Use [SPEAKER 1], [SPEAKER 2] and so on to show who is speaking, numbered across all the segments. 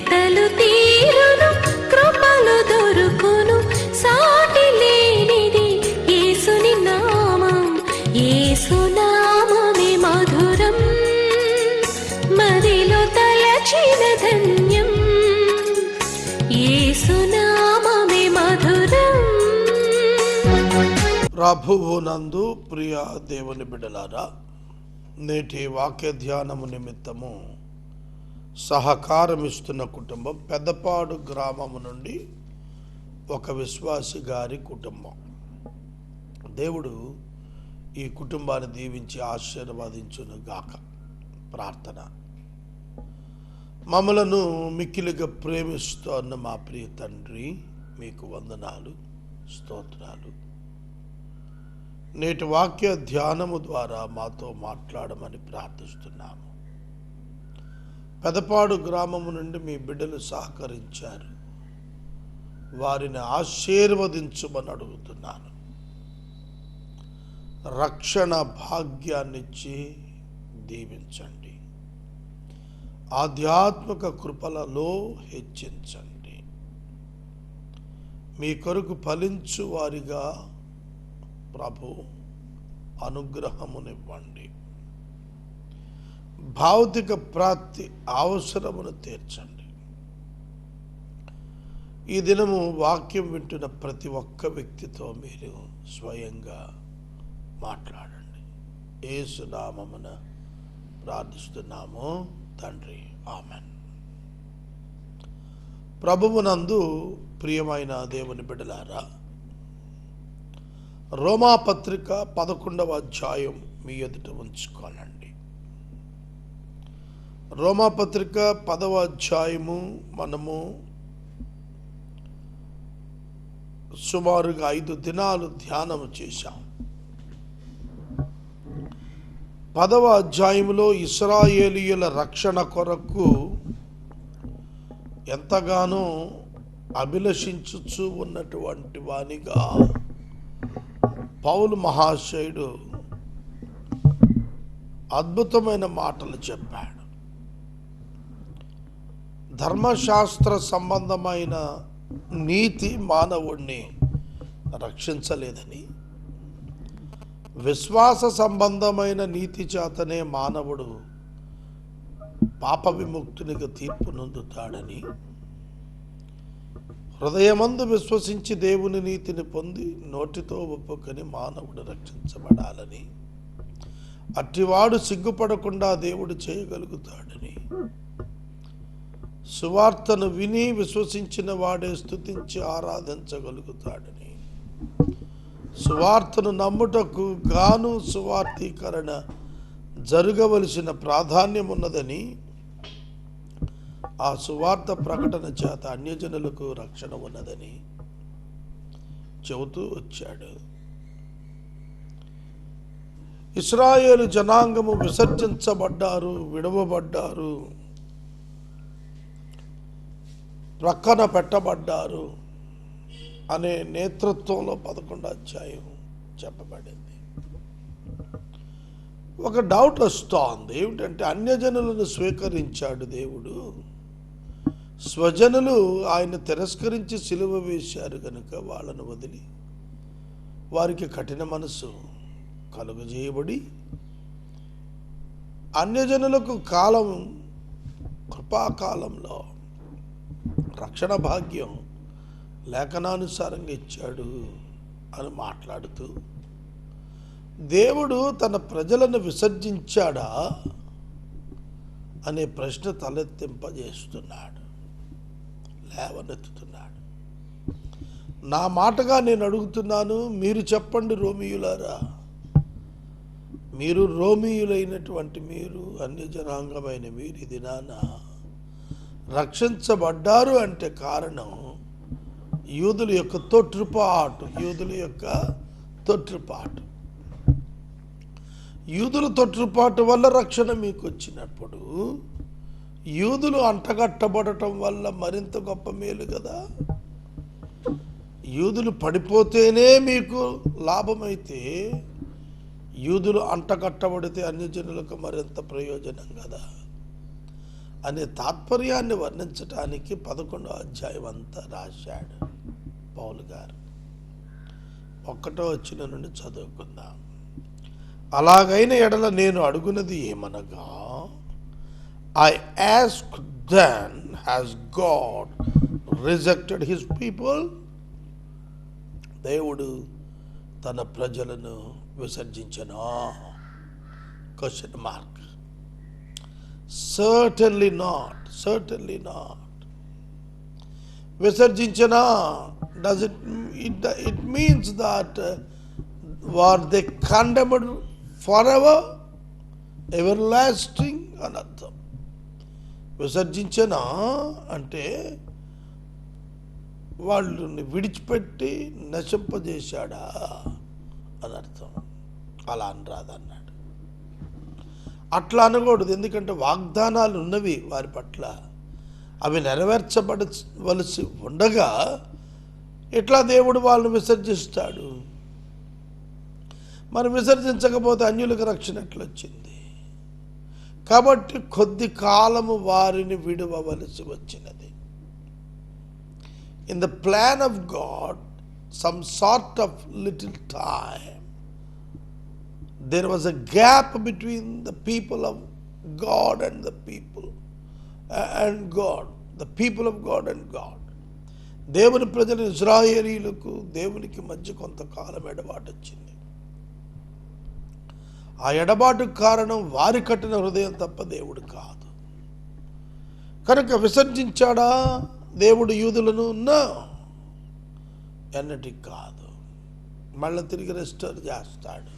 [SPEAKER 1] వెతలు తీరును, కృపలు దొరుకును, సాటి లేనిది యేసుని నామం. యేసునామమే మధురం, మదిలో తలచిన ధన్యం. యేసునామమే మధురం.
[SPEAKER 2] ప్రభువునందు ప్రియ దేవుని బిడ్డలారా, నేటి వాక్య ధ్యానము నిమిత్తము సహకారమిస్తున్న కుటుంబం పెద్దపాడు గ్రామము నుండి ఒక విశ్వాసి గారి కుటుంబం. దేవుడు ఈ కుటుంబాన్ని దీవించి ఆశీర్వదించును గాక. ప్రార్థన. మమ్మలను మిక్కిలిగా ప్రేమిస్తున్న మా ప్రియ తండ్రి, మీకు వందనాలు, స్తోత్రాలు. నేటి వాక్య ధ్యానము ద్వారా మాతో మాట్లాడమని ప్రార్థిస్తున్నాము. పెదపాడు గ్రామము నుండి మీ బిడ్డలు సహకరించారు, వారిని ఆశీర్వదించమని అడుగుతున్నాను. రక్షణ భాగ్యాన్నిచ్చి దీవించండి, ఆధ్యాత్మిక కృపలలో హెచ్చించండి. మీ కొరకు ఫలించు వారిగా ప్రభు అనుగ్రహమునివ్వండి. భౌతిక ప్రాప్తి అవసరమును తీర్చండి. ఈ దినము వాక్యం వింటున్న ప్రతి ఒక్క వ్యక్తితో మీరు స్వయంగా మాట్లాడండి. యేసు నామమున ప్రార్థిస్తున్నాము తండ్రి, ఆమెన్. ప్రభువునందు ప్రియమైన దేవుని బిడ్డలారా, రోమాపత్రిక 11వ అధ్యాయం మీ ఎదుట ఉంచుకోనండి. రోమాపత్రిక 10వ అధ్యాయము మనము సుమారుగా 5 దినాలు ధ్యానము చేశాం. 10వ అధ్యాయములో ఇశ్రాయేలీయుల రక్షణ కొరకు ఎంతగానో అభిలషించుచూ ఉన్నటువంటి వానిగా పౌలు మహాశయుడు అద్భుతమైన మాటలు చెప్పాడు. ధర్మశాస్త్ర సంబంధమైన నీతి మానవుణ్ణి రక్షించలేదని, విశ్వాస సంబంధమైన నీతి చేతనే మానవుడు పాప విముక్తునిగా తీర్పు నొందుతాడని, హృదయమందు విశ్వసించి దేవుని నీతిని పొంది నోటితో ఒప్పుకొని మానవుడు రక్షించబడాలని, అట్టివాడు సిగ్గుపడకుండా దేవుడు చేయగలుగుతాడని, సువార్తను విని విశ్వసించిన వాడే స్తుతించి ఆరాధించగలుగుతాడని, సువార్తను నమ్ముటకు గాను సువార్తీకరణ జరగవలసిన ప్రాధాన్యం ఉన్నదని, ఆ సువార్త ప్రకటన చేత అన్యజనులకు రక్షణ ఉన్నదని చెబుతూ వచ్చాడు. ఇశ్రాయేలు జనాంగము విసర్జించబడ్డారు, విడవబడ్డారు, ప్రక్కన పెట్టబడ్డారు అనే నేతృత్వంలో 11వ అధ్యాయం చెప్పబడింది. ఒక డౌట్ వస్తోంది. ఏమిటంటే, అన్యజనులను స్వీకరించాడు దేవుడు, స్వజనులు ఆయన తిరస్కరించి సిలువ వేశారు కనుక వాళ్ళను వదిలి వారికి కఠిన మనసు కలుగజేయబడి అన్యజనులకు కాలం, కృపాకాలంలో రక్షణ భాగ్యం లేఖనానుసారంగా ఇచ్చాడు అని మాట్లాడుతూ, దేవుడు తన ప్రజలను విసర్జించాడా అనే ప్రశ్న తలెత్తింపజేస్తున్నాడు, లేవనెత్తుతున్నాడు. నా మాటగా నేను అడుగుతున్నాను, మీరు చెప్పండి రోమీయులారా. మీరు రోమీయులైనటువంటి మీరు, అన్యజనాంగమైన మీరు ఈ దినాన రక్షించబడ్డారు అంటే కారణం యూదుల యొక్క తొట్రుపాటు. యూదుల తొట్రుపాటు వల్ల రక్షణ మీకు వచ్చినప్పుడు, యూదులు అంటగట్టబడటం వల్ల మరింత గొప్ప మేలు కదా. యూదులు పడిపోతేనే మీకు లాభమైతే, యూదులు అంటగట్టబడితే అన్యజనులకు మరింత ప్రయోజనం కదా. అనే తాత్పర్యాన్ని వర్ణించటానికి 11వ అధ్యాయం అంతా రాశాడు పౌలు గారు. 1వ వచనం నుండి చదువుకుందాం. అలాగైన ఎడల నేను అడుగునది ఏమనగా, I ask then has God rejected his people? దేవుడు తన ప్రజలను విసర్జించనా? Question mark. Certainly not. Certainly not. విసర్జించనా? Does it means that were they condemned forever, everlasting అని అర్థం. విసర్జించనా అంటే వాళ్ళని విడిచిపెట్టి నశింపజేశాడా అని అర్థం. అలా అనరాదన్నాడు. అట్లా అనకూడదు. ఎందుకంటే వాగ్దానాలు ఉన్నవి వారి పట్ల, అవి నెరవేర్చబడవలసి ఉండగా ఎట్లా దేవుడు వాళ్ళని విసర్జిస్తాడు? మరి విసర్జించకపోతే అన్యులకు రక్షణ ఎట్లొచ్చింది? కాబట్టి కొద్ది కాలము వారిని విడువవలసి వచ్చినది. In the plan of God, some sort of little time, there was a gap between the people of God and the people and God, the people of God and God. దేవుని ప్రజలు ఇశ్రాయేలీయులకు దేవునికి మధ్య కొంతకాలం ఎడబాటు వచ్చింది. ఆ ఎడబాటుకు కారణం వారి కఠిన హృదయం తప్ప దేవుడు కాదు. కనుక విసర్జించాడా దేవుడు యూదులను? ఎన్నటికి కాదు. మళ్ళీ తిరిగి రెస్టోర్ చేస్తాడు.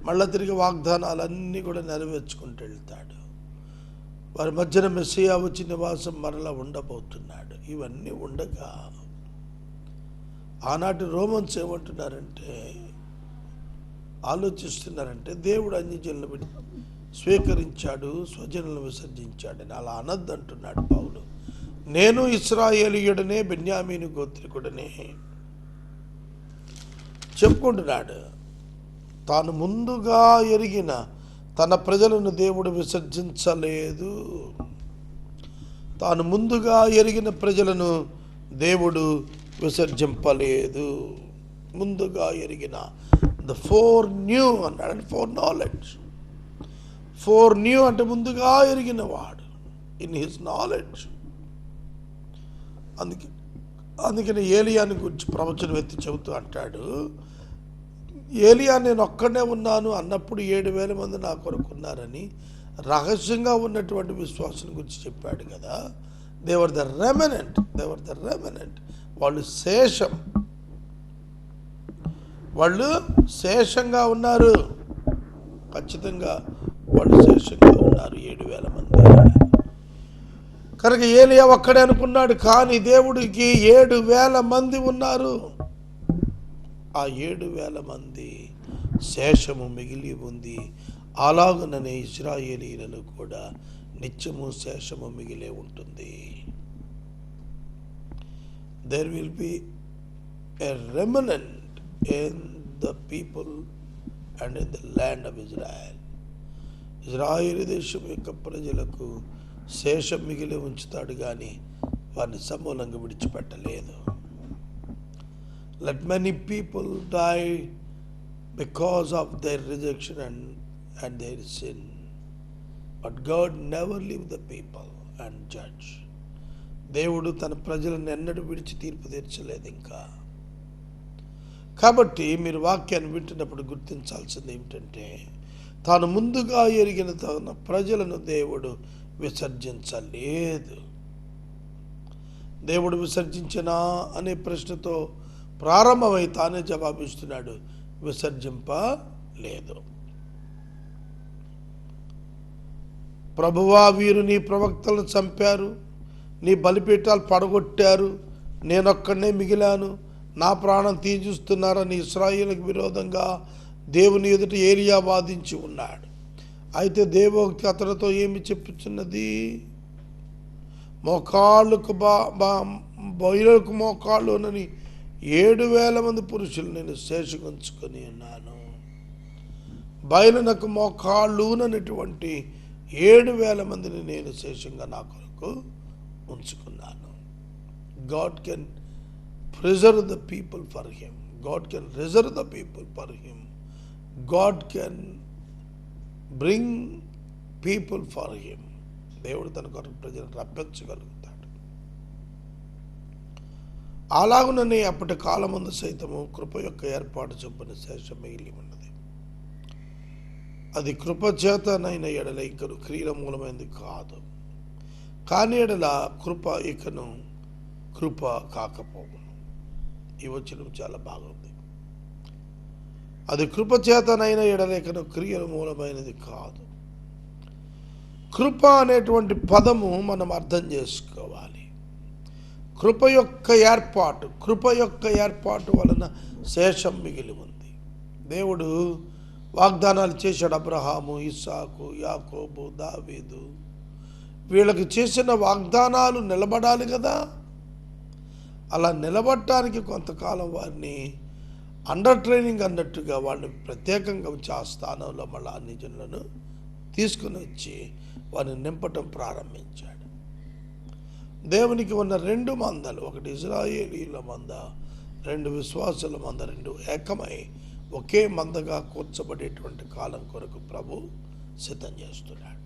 [SPEAKER 2] మళ్ళీ తిరిగి వాగ్దానాలన్నీ కూడా నెరవేర్చుకుంటూ వెళ్తాడు. వారి మధ్యన మెస్సియా వచ్చి నివాసం మరలా ఉండబోతున్నాడు. ఇవన్నీ ఉండగా ఆనాటి రోమన్స్ ఏమంటున్నారంటే, ఆలోచిస్తున్నారంటే దేవుడు అన్యజనులను స్వీకరించాడు, స్వజనులను విసర్జించాడని. అలా అనద్దంటున్నాడు పౌలు. నేను ఇశ్రాయేలీయుడనే, బెన్యామీను గోత్రికుడనే చెప్పుకుంటున్నాడు. తాను ముందుగా ఎరిగిన తన ప్రజలను దేవుడు విసర్జించలేదు. తాను ముందుగా ఎరిగిన ప్రజలను దేవుడు విసర్జింపలేదు. ముందుగా ఎరిగిన ద ఫోర్ న్యూ అన్నాడు. Four knowledge. ఫోర్ న్యూ అంటే ముందుగా ఎరిగిన వాడు, ఇన్ హిస్ నాలెడ్జ్. అందుకని ఏలియాని గురించి ప్రవచనం ఎత్తి చెబుతూ అంటాడు, ఏలియా నేను ఒక్కడే ఉన్నాను అన్నప్పుడు 7,000 మంది నా కొరకు ఉన్నారని రహస్యంగా ఉన్నటువంటి విశ్వాసం గురించి చెప్పాడు కదా. దేవర్ ద రెమనెంట్. వాళ్ళు శేషం. వాళ్ళు శేషంగా ఉన్నారు. ఖచ్చితంగా వాళ్ళు శేషంగా ఉన్నారు, 7,000 మంది. కనుక ఏలియా ఒక్కడే అనుకున్నాడు, కానీ దేవుడికి 7,000 మంది ఉన్నారు. ఆ 7,000 మంది శేషము మిగిలి ఉంది. అలాగుననే ఇశ్రాయేలీయులలో కూడా నిత్యము శేషము మిగిలే ఉంటుంది. There will be a remnant in the people and in the land of Israel. Israel దేశం యొక్క ప్రజలకు శేషం మిగిలి ఉంచుతాడు, కానీ వారిని సమూలంగా విడిచిపెట్టలేదు. Let many people die because of their rejection and their sin. But God never leave the people and judge. దేవుడు తన ప్రజలను ఎన్నడూ విడిచి తీర్పు తీర్చలేదు ఇంకా. కాబట్టి మీరు వాక్యాన్ని వింటున్నప్పుడు గుర్తించాల్సింది ఏమిటంటే, తాను ముందుగా ఎరిగిన తన ప్రజలను దేవుడు విసర్జించలేదు. దేవుడు విసర్జించనా అనే ప్రశ్నతో ప్రారంభమై తానే జవాబిస్తున్నాడు, విసర్జింపలేదు. ప్రభువా, వీరు నీ ప్రవక్తలను చంపారు, నీ బలిపీఠాలు పడగొట్టారు, నేనొక్కడనే మిగిలాను, నా ప్రాణం తీజుస్తున్నారని ఇశ్రాయేలుకు విరోధంగా దేవుని ఎదుట ఏలియా వాదించి ఉన్నాడు. అయితే దేవోక్తి అతనితో ఏమి చెప్పుచున్నది? మోకాళ్ళకు బయలుకు మోకాళ్ళునని 7,000 మంది పురుషులు నేను శేషించుకొని ఉన్నాను. బయలునకు మోకాళ్ళునటువంటి 7,000 మందిని నేను శేషంగా నా కొరకు ఉంచుకున్నాను. God can preserve the people for him. God can reserve the people for him. God can bring people for him. దేవుడు తన కొరకు ప్రజలను రప్పించగలుగుతాడు. అలాగుననే అప్పటి కాలమందు సైతము కృప యొక్క ఏర్పాటు చొప్పున శేషం మిగిలి ఉన్నది. అది కృపచేతనైన ఎడల ఇంకను క్రియల మూలమైనది కాదు. కాని ఎడల కృప ఇకను కృప కాకపోవును. ఈ వచనం చాలా బాగుంది. అది కృపచేతనైన ఎడల ఇకను క్రియల మూలమైనది కాదు. కృప అనేటువంటి పదము మనం అర్థం చేసుకోవాలి. కృప యొక్క ఏర్పాటు వలన శేషం మిగిలి ఉంది. దేవుడు వాగ్దానాలు చేశాడు. అబ్రహాము, ఇస్సాకు, యాకోబు, దావీదు వీళ్ళకి చేసిన వాగ్దానాలు నిలబడాలి కదా. అలా నిలబడటానికి కొంతకాలం వారిని అండర్ ట్రైనింగ్ అన్నట్టుగా వాడిని ప్రత్యేకంగా వచ్చి ఆ స్థానంలో మళ్ళీ అన్ని జనులను తీసుకుని వచ్చి వారిని నింపటం ప్రారంభించాడు. దేవునికి ఉన్న 2 మందలు, ఒకటి ఇశ్రాయేలీయుల మంద, 2 విశ్వాసుల మంద, 2 ఏకమై ఒకే మందగా కూర్చబడేటువంటి కాలం కొరకు ప్రభు సిద్ధం చేస్తున్నాడు.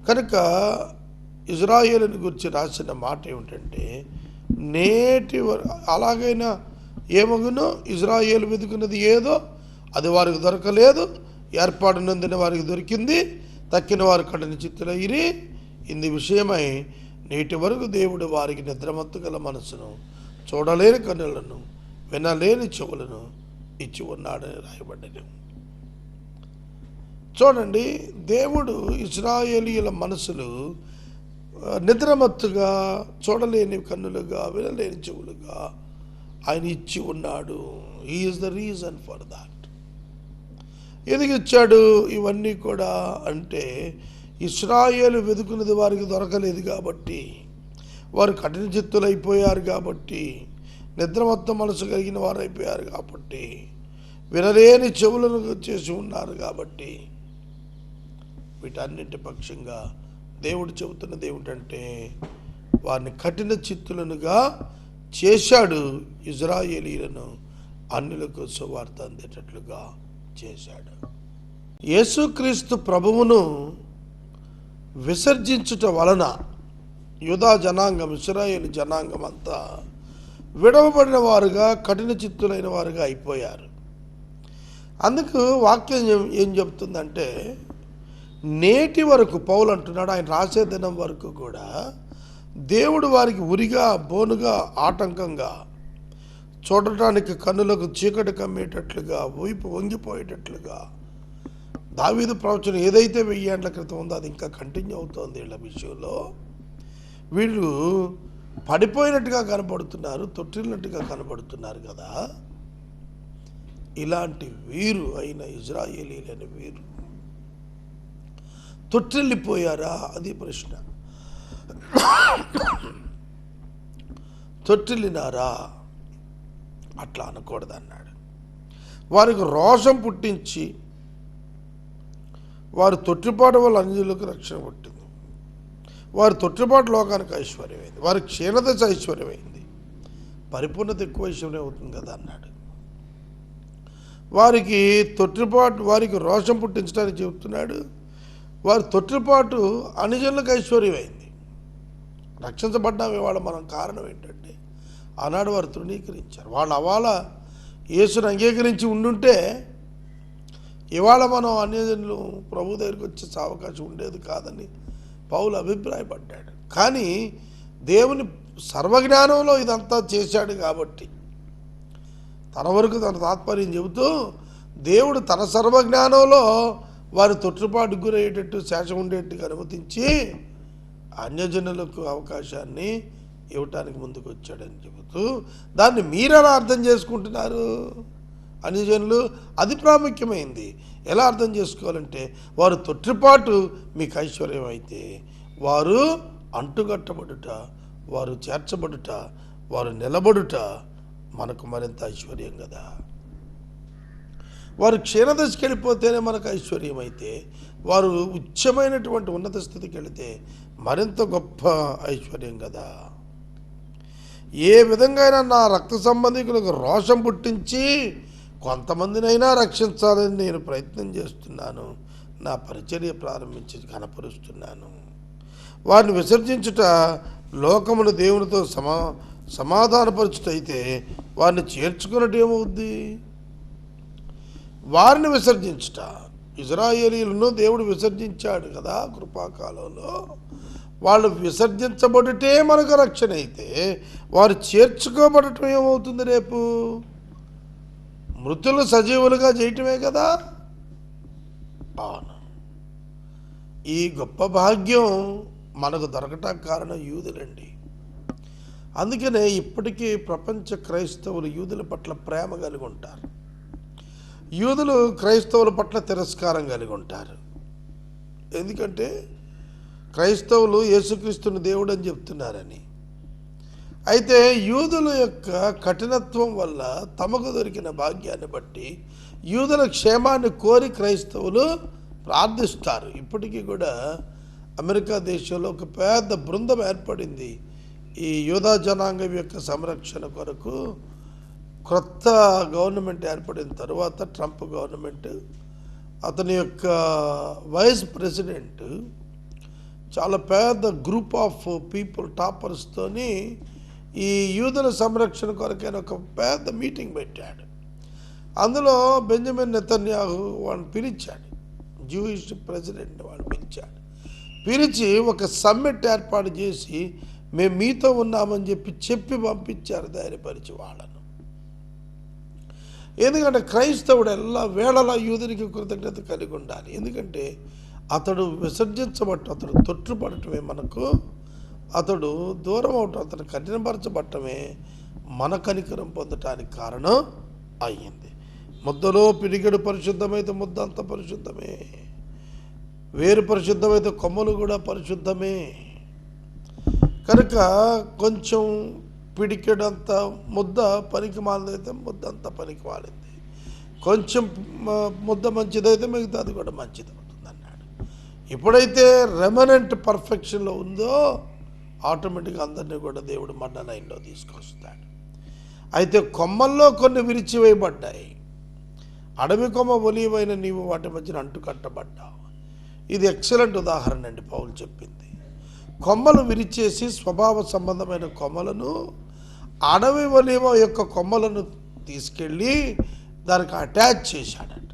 [SPEAKER 2] కనుక ఇశ్రాయేలుని గురించి రాసిన మాట ఏమిటంటే, నేటి అలాగైనా ఏమగునో ఇశ్రాయేలు వెతుకున్నది ఏదో అది వారికి దొరకలేదు, ఏర్పాటు నొందిన వారికి దొరికింది, తక్కిన వారు కఠిన చిత్తులైరి. ఇంది విషయమై నేటి వరకు దేవుడు వారికి నిద్రమత్తు గల మనసును, చూడలేని కన్నులను, వినలేని చెవులను ఇచ్చి ఉన్నాడని రాయబడ్డది. చూడండి, దేవుడు ఇశ్రాయేలీయుల మనసులు నిద్రమత్తుగా, చూడలేని కన్నులుగా, వినలేని చెవులుగా ఆయన ఇచ్చి ఉన్నాడు. He is the reason for that. ఎందుకు ఇచ్చాడు ఇవన్నీ కూడా అంటే, ఇశ్రాయేలు వెతుకున్నది వారికి దొరకలేదు కాబట్టి, వారు కఠిన చిత్తులు అయిపోయారు కాబట్టి, నిద్రమత్త మనసు కలిగిన వారు అయిపోయారు కాబట్టి, వినలేని చెవులను చేసి ఉన్నారు కాబట్టి, వీటన్నింటి పక్షంగా దేవుడు చెబుతున్నది ఏమిటంటే, వారిని కఠిన చిత్తులనుగా చేశాడు. ఇశ్రాయేలీయులను అన్యులకు సువార్త అందేటట్లుగా చేశాడు. యేసుక్రీస్తు ప్రభువును విసర్జించుట వలన యూదా జనాంగం, ఇశ్రాయేలు జనాంగం అంతా విడవబడిన వారుగా, కఠిన చిత్తులైన వారుగా అయిపోయారు. అందుకు వాక్యం ఏం చెప్తుందంటే, నేటి వరకు పౌలు అంటున్నాడు, ఆయన రాసే దినం వరకు కూడా దేవుడు వారికి ఉరిగా, బోనుగా, ఆటంకంగా, చూడటానికి కన్నులకు చీకటి కమ్మేటట్లుగా, వైపు వంగిపోయేటట్లుగా, దావీదు ప్రవచనం ఏదైతే 1000 ఏళ్ల క్రితం ఉందో అది ఇంకా కంటిన్యూ అవుతోంది. వీళ్ళ విషయంలో వీళ్ళు పడిపోయినట్టుగా కనపడుతున్నారు, తొట్టిల్లినట్టుగా కనపడుతున్నారు కదా. ఇలాంటి వీరు అయిన ఇశ్రాయేలీయులైన వీరు తొట్టిల్లిపోయారా? అది ప్రశ్న. తొట్టిల్లినారా? అట్లా అనకూడదన్నాడు. వారికి రోషం పుట్టించి వారి తొట్టిపాటు వల్ల అన్యులకు రక్షణ పుట్టింది. వారి తొట్టిపాటు లోకానికి ఐశ్వర్యమైంది, వారి క్షీణత ఐశ్వర్యమైంది, పరిపూర్ణత ఎక్కువ ఐశ్వర్యం అవుతుంది కదా అన్నాడు. వారికి తొట్టిపాటు, వారికి రోషం పుట్టించడానికి చెబుతున్నాడు. వారి తొట్టిపాటు అన్యజనులకు ఐశ్వర్యమైంది. రక్షించబడ్డాం ఇవాళ మనం కారణం ఏంటంటే, ఆనాడు వారు తృణీకరించారు. వాళ్ళు అవాళ యేసును అంగీకరించి ఉండుంటే ఇవాళ మనం అన్యజనులు ప్రభు దగ్గరికి వచ్చే అవకాశం ఉండేది కాదని పౌలు అభిప్రాయపడ్డాడు. కానీ దేవుని సర్వజ్ఞానంలో ఇదంతా చేశాడు కాబట్టి, తన వరకు తన తాత్పర్యం చెబుతూ దేవుడు తన సర్వజ్ఞానంలో వారి తొట్టుపాటుకు గురయ్యేటట్టు, శేషం ఉండేట్టుగా అనుమతించి అన్యజనులకు అవకాశాన్ని ఇవ్వటానికి ముందుకు వచ్చాడని చెబుతూ, దాన్ని మీరెలా అర్థం చేసుకుంటున్నారు అన్యజనులు? అది ప్రాముఖ్యమైంది. ఎలా అర్థం చేసుకోవాలంటే, వారు తొట్టిపాటు మీకు ఐశ్వర్యం అయితే, వారు అంటుగట్టబడుట, వారు చేర్చబడుట, వారు నిలబడుట మనకు మరింత ఐశ్వర్యం కదా. వారు క్షీణదశకి వెళ్ళిపోతేనే మనకు ఐశ్వర్యం అయితే, వారు ఉచ్చమైనటువంటి ఉన్నత స్థితికి వెళితే మరింత గొప్ప ఐశ్వర్యం కదా. ఏ విధంగా అయినా నా రక్త సంబంధికులకు రోషం పుట్టించి కొంతమందినైనా రక్షించాలని నేను ప్రయత్నం చేస్తున్నాను. నా పరిచర్య ప్రారంభించి కనపరుస్తున్నాను. వారిని విసర్జించుట లోకమును దేవునితో సమాధానపరచుటైతే వారిని చేర్చుకున్నట్టు ఏమవుద్ది? వారిని విసర్జించుట, ఇజ్రాయేలీలను దేవుడు విసర్జించాడు కదా కృపాకాలంలో. వాళ్ళు విసర్జించబడితే మనకు రక్షణ అయితే, వారు చేర్చుకోబడటం ఏమవుతుంది? రేపు మృతులు సజీవులుగా చేయటమే కదా. అవును, ఈ గొప్ప భాగ్యం మనకు దొరకటానికి కారణం యూదులండి. అందుకనే ఇప్పటికీ ప్రపంచ క్రైస్తవులు యూదుల పట్ల ప్రేమ కలిగి ఉంటారు, యూదులు క్రైస్తవుల పట్ల తిరస్కారం కలిగి ఉంటారు. ఎందుకంటే క్రైస్తవులు యేసుక్రీస్తుని దేవుడు అని చెప్తున్నారని. అయితే యూదుల యొక్క కఠినత్వం వల్ల తమకు దొరికిన భాగ్యాన్ని బట్టి యూదుల క్షేమాన్ని కోరి క్రైస్తవులు ప్రార్థిస్తారు. ఇప్పటికీ కూడా అమెరికా దేశంలో ఒక పెద్ద బృందం ఏర్పడింది ఈ యూదా జనాంగం యొక్క సంరక్షణ కొరకు. క్రొత్త గవర్నమెంట్ ఏర్పడిన తర్వాత ట్రంప్ గవర్నమెంట్, అతని యొక్క వైస్ ప్రెసిడెంట్ చాలా పెద్ద గ్రూప్ ఆఫ్ పీపుల్ టాపర్స్తోని ఈ యూదుల సంరక్షణ కొరకైన ఒక పెద్ద మీటింగ్ పెట్టాడు. అందులో బెంజమిన్ నెతన్యాహు వాళ్ళని పిలిచాడు, జూయిష్ ప్రెసిడెంట్ వాళ్ళు పిలిచి ఒక సమ్మిట్ ఏర్పాటు చేసి మేము మీతో ఉన్నామని చెప్పి పంపించారు, ధైర్యపరిచి వాళ్ళను. ఎందుకంటే క్రైస్తవుడు ఎలా వేళలా యూదునికి కృతజ్ఞత కలిగి ఉండాలి. ఎందుకంటే అతడు విసర్జించబట్టు, అతడు తొట్టుపడటమే మనకు, అతడు దూరం అవటం, అతడు కఠినపరచబట్టమే మన కనికరం పొందటానికి కారణం అయ్యింది. ముద్దలో పిడిగడు పరిశుద్ధమైతే ముద్ద అంత పరిశుద్ధమే, వేరు పరిశుద్ధమైతే కొమ్మలు కూడా పరిశుద్ధమే. కనుక కొంచెం పిడికెడంత ముద్ద పనికి మాలిదైతే ముద్ద అంతా పనికి మాలింది, కొంచెం ముద్ద మంచిదైతే మిగతాది కూడా మంచిది అవుతుంది అన్నాడు. ఎప్పుడైతే రెమనెంట్ పర్ఫెక్షన్లో ఉందో ఆటోమేటిక్గా అందరినీ కూడా దేవుడు మన్న లైన్లో తీసుకొస్తాడు. అయితే కొమ్మల్లో కొన్ని విరిచివేయబడ్డాయి, అడవి కొమ్మ ఒలీవైన నీవు వాటి మధ్యన అంటు కట్టబడ్డావు. ఇది ఎక్సలెంట్ ఉదాహరణ అండి పౌలు చెప్పింది. కొమ్మలు విరిచేసి స్వభావ సంబంధమైన కొమ్మలను, అడవి ఒలీవ యొక్క కొమ్మలను తీసుకెళ్ళి దానికి అటాచ్ చేశాడట.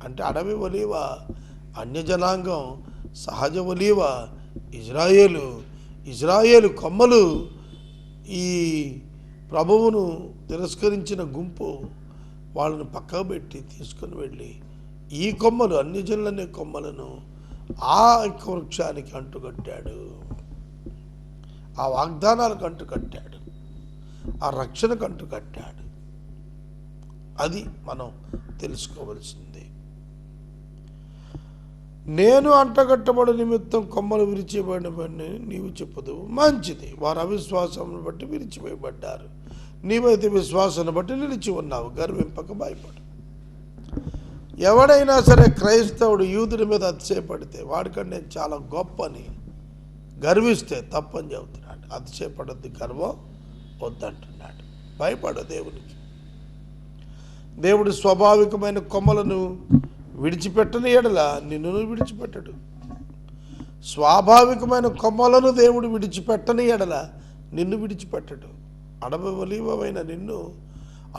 [SPEAKER 2] అంటే అడవి ఒలీవ అన్యజనాంగం, సహజ ఒలీవ ఇజ్రాయేలు కొమ్మలు ఈ ప్రభువును తిరస్కరించిన గుంపు వాళ్ళని పక్కకు పెట్టి తీసుకుని వెళ్ళి ఈ కొమ్మలు, అన్యజనులనే కొమ్మలను ఆ యొక్క వృక్షానికి అంటుకట్టాడు, ఆ వాగ్దానాలకు అంటుకట్టాడు, ఆ రక్షణకు అంటుకట్టాడు. అది మనం తెలుసుకోవలసింది. నేను అంటగట్టబడి నిమిత్తం కొమ్మలు విరిచివేయబడినవని నీవు చెప్పదు, మంచిది. వారు అవిశ్వాసం బట్టి విరిచివేయబడ్డారు, నీవైతే విశ్వాసాన్ని బట్టి నిలిచి ఉన్నావు, గర్వింపక భయపడు. ఎవడైనా సరే క్రైస్తవుడు యూదుల మీద అతిశయపడితే వాడికంటే నేను చాలా గొప్ప అని గర్విస్తే తప్పని చెబుతున్నాడు. అతిశయపడద్దు, గర్వం వద్దంటున్నాడు. భయపడు దేవునికి. దేవుడు స్వాభావికమైన కొమ్మలను విడిచిపెట్టని ఎడల నిన్ను విడిచిపెట్టడు. స్వాభావికమైన కొమ్మలను దేవుడు విడిచిపెట్టని ఎడల నిన్ను విడిచిపెట్టడు. అడవి ఒలీవమైన నిన్ను,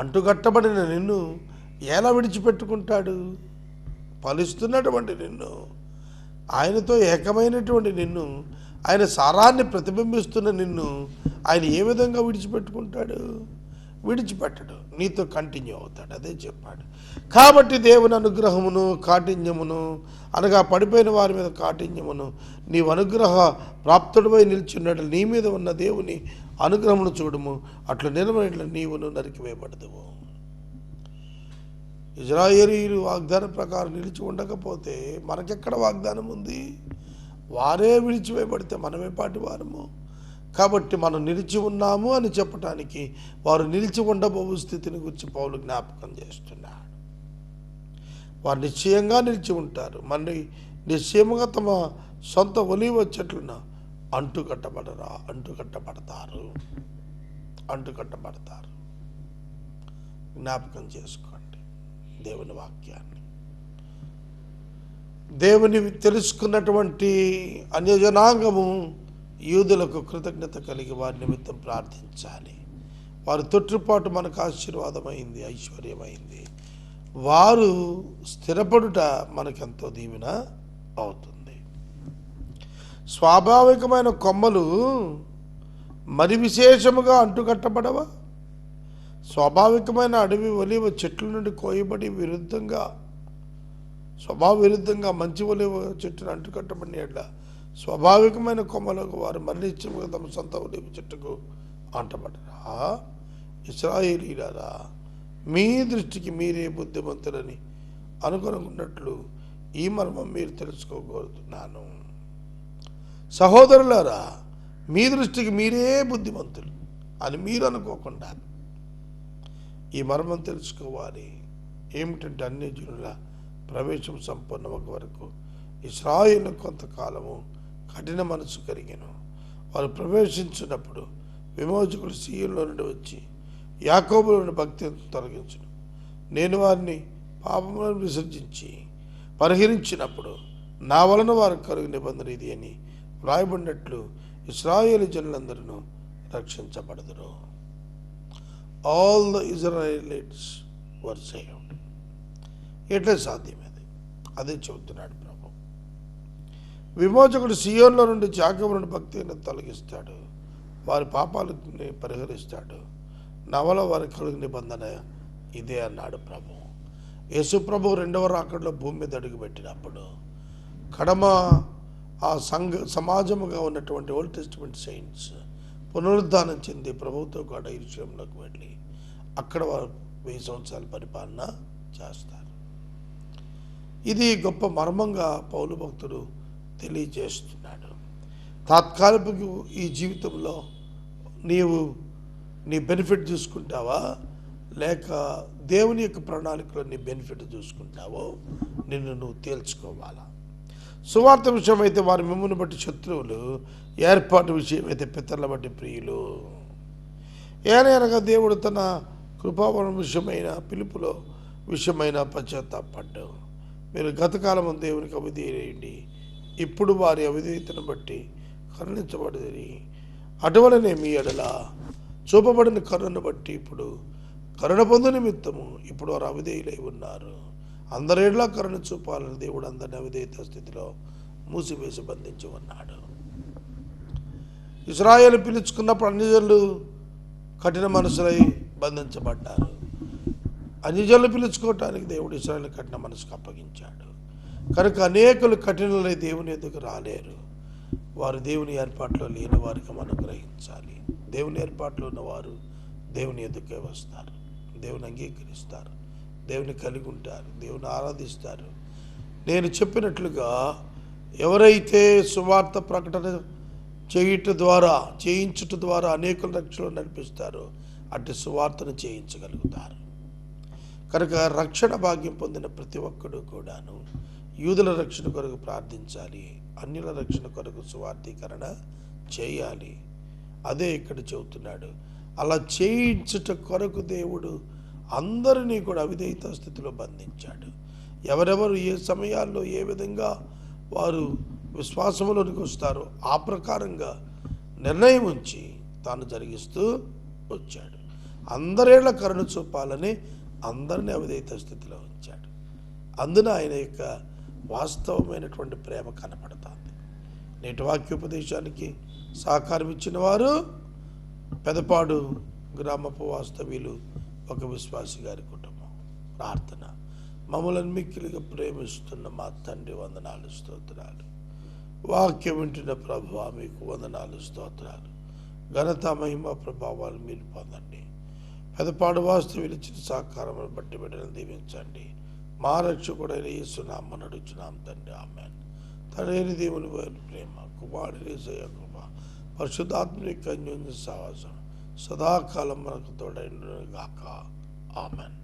[SPEAKER 2] అంటుగట్టబడిన నిన్ను ఎలా విడిచిపెట్టుకుంటాడు? ఫలిస్తున్నటువంటి నిన్ను, ఆయనతో ఏకమైనటువంటి నిన్ను, ఆయన సారాన్ని ప్రతిబింబిస్తున్న నిన్ను ఆయన ఏ విధంగా విడిచిపెట్టుకుంటాడు? విడిచిపెట్టడు, నీతో కంటిన్యూ అవుతాడు. అదే చెప్పాడు. కాబట్టి దేవుని అనుగ్రహమును కాఠిన్యమును, అనగా పడిపోయిన వారి మీద కాఠిన్యమును, నీవు అనుగ్రహ ప్రాప్తుడిపై నిలిచిన్నట్లు నీ మీద ఉన్న దేవుని అనుగ్రహమును చూడము, అట్లు నిలబడిన నీవును నరికివేయబడదువు. ఇజ్రాయేలీయులు వాగ్దానం ప్రకారం నిలిచి ఉండకపోతే మనకెక్కడ వాగ్దానం ఉంది? వారే విడిచివేయబడితే మనమే పాటి వారము. కాబట్టి మనం నిలిచి ఉన్నాము అని చెప్పటానికి వారు నిలిచి ఉండబోవు స్థితిని గురించి పౌలు జ్ఞాపకం చేస్తున్నాడు. వారు నిశ్చయంగా నిలిచి ఉంటారు. మరి నిశ్చయముగా తమ సొంత ఒలీవ చెట్లను అంటుకట్టబడతారు. జ్ఞాపకం చేసుకోండి దేవుని వాక్యాన్ని. దేవుని తెలుసుకున్నటువంటి అన్యజనాంగము యూదులకు కృతజ్ఞత కలిగి వారి నిమిత్తం ప్రార్థించాలి. వారి తొట్టుపాటు మనకు ఆశీర్వాదమైంది, ఐశ్వర్యమైంది. వారు స్థిరపడుట మనకెంతో దీవెన అవుతుంది. స్వాభావికమైన కొమ్మలు మరి విశేషముగా అంటుకట్టబడవా? స్వాభావికమైన అడవి ఒలీవ చెట్ల నుండి కోయబడి స్వభావ విరుద్ధంగా మంచి ఒలీవ చెట్టును అంటుకట్టబడిన ఎడ్ల స్వాభావికమైన కొమ్మలకు వారు మరణించముగా తమ సొంత ఒలీవ చెట్టుకు అంటబడరా? ఇశ్రాయేలీయులారా, మీ దృష్టికి మీరే బుద్ధిమంతులని అనుకున్నట్లు ఈ మర్మం మీరు తెలుసుకోగలుగుతున్నాను. సహోదరులారా, మీ దృష్టికి మీరే బుద్ధిమంతులు అని మీరు అనుకోకుండా ఈ మర్మం తెలుసుకోవాలి. ఏమిటంటే అన్యజనుల ప్రవేశం సంపూర్ణమక వరకు ఇశ్రాయేలు కొంతకాలము కఠిన మనసు కలిగెను. వారు ప్రవేశించినప్పుడు విమోచకుడు సీయోనులో నుండి వచ్చి యాకోబులోని భక్తిని తొలగించును. నేను వారిని పాపములను విసర్జించి పరిహరించినప్పుడు నా వలన వారు కలుగు నిబంధన ఇది అని వ్రాయబడినట్లు ఇశ్రాయేలు జనులందరూ రక్షించబడదురు. All the Israelites were saved. ఎట్లా సాధ్యమేది? అదే చెబుతున్నాడు ప్రభు. విమోచకుడు సీయోనులో నుండి యాకోబులోని భక్తిని తొలగిస్తాడు, వారి పాపాలని పరిహరిస్తాడు, నవల వారి కలుగు నిబంధన ఇదే అన్నాడు ప్రభు. యేసు ప్రభు రెండవ రాకడలో భూమి మీద అడుగుపెట్టినప్పుడు కడమ ఆ సమాజముగా ఉన్నటువంటి ఓల్డ్ టెస్టిమెంట్ సెయింట్స్ పునరుద్ధానం చెంది ప్రభువుతో కూడా ఈ విషయంలోకి వెళ్ళి అక్కడ వారు 1000 సంవత్సరాల పరిపాలన చేస్తారు. ఇది గొప్ప మర్మంగా పౌలు భక్తుడు తెలియజేస్తున్నాడు. తాత్కాలిక ఈ జీవితంలో నీవు నీ బెనిఫిట్ చూసుకుంటావా, లేక దేవుని యొక్క ప్రణాళికలో నీ బెనిఫిట్ చూసుకుంటావో నిన్ను నువ్వు తేల్చుకోవాలా. సువార్త విషయం అయితే వారి మిమ్మును బట్టి శత్రువులు, ఏర్పాటు విషయం అయితే పితరుల బట్టి ప్రియులు. ఏనగా దేవుడు తన కృపావరం విషయమైన పిలుపులో విషయమైన పశ్చాత్తాపడ్డు. మీరు గతకాలం దేవునికి అవిధేయుడి, ఇప్పుడు వారి అవిధేయతను బట్టి కరుణించబడింది. అటువలనే మీ ఎడల చూపబడిన కరుణను బట్టి ఇప్పుడు కరుణ పొందు నిమిత్తము ఇప్పుడు వారు అవిధేయులై ఉన్నారు. అందరేళ్లా కరుణ చూపాలని దేవుడు అందరిని అవిధేయత స్థితిలో మూసివేసి బంధించి ఉన్నాడు. ఇశ్రాయేలు పిలుచుకున్నప్పుడు అన్యజనులు కఠిన మనసులై బంధించబడ్డారు. అన్యజనులు పిలుచుకోవటానికి దేవుడు ఇశ్రాయేలు కఠిన మనసుకు అప్పగించాడు. కనుక అనేకులు కఠినలై దేవుని ఎదుగు రాలేరు. వారు దేవుని ఏర్పాట్లో లేని వారికి మనం గ్రహించాలి. దేవుని ఏర్పాట్లో ఉన్నవారు దేవుని ఎదుకే వస్తారు, దేవుని అంగీకరిస్తారు, దేవుని కలిగి ఉంటారు, దేవుని ఆరాధిస్తారు. నేను చెప్పినట్లుగా ఎవరైతే సువార్త ప్రకటన చేయించుట ద్వారా అనేకుల రక్షణలో నడిపిస్తారో అటు సువార్తను చేయించగలుగుతారు. కనుక రక్షణ భాగ్యం పొందిన ప్రతి ఒక్కడు కూడాను యూదుల రక్షణ కొరకు ప్రార్థించాలి, అన్యుల రక్షణ కొరకు సువార్థీకరణ చేయాలి. అదే ఇక్కడ చెబుతున్నాడు. అలా చేయించుట కొరకు దేవుడు అందరినీ కూడా అవిధేయత స్థితిలో బంధించాడు. ఎవరెవరు ఏ సమయాల్లో ఏ విధంగా వారు విశ్వాసంలోనికి వస్తారో ఆ ప్రకారంగా నిర్ణయం ఉంచి తాను జరిగిస్తూ వచ్చాడు. అందరేళ్ల కరుణ చూపాలని అందరినీ అవిధేయత స్థితిలో ఉంచాడు. అందున ఆయన యొక్క వాస్తవమైనటువంటి ప్రేమ కనపడుతుంది. నేటి వాక్యోపదేశానికి సహకారం ఇచ్చిన వారు పెదపాడు గ్రామపు వాస్తవ్యులు ఒక విశ్వాసి గారి కుటుంబం. ప్రార్థన. మమ్మల్ని మిక్కిలిగా ప్రేమిస్తున్న మా తండ్రి, వందనాలు, స్తోత్రాలు. వాక్యం వింటున్న ప్రభువా మీకు వందనాలు, స్తోత్రాలు. ఘనత, మహిమ, ప్రభావాలు మీరు పొందండి. పెదపాడు వాస్తవ్యులు ఇచ్చిన సహకారం బట్టి బిడ్డలను దీవించండి. మా రక్షకుడైన యేసు నామమున అడుగుచున్నాం తండ్రి, ఆమేన్. తండ్రి దేవుని ప్రేమ, కుమారుని యేసయ్య కృప, పరిశుద్ధాత్మ యొక్క అన్యోన్య సహవాసం సదాకాలం మనకు తోడైన గాక. ఆమేన్.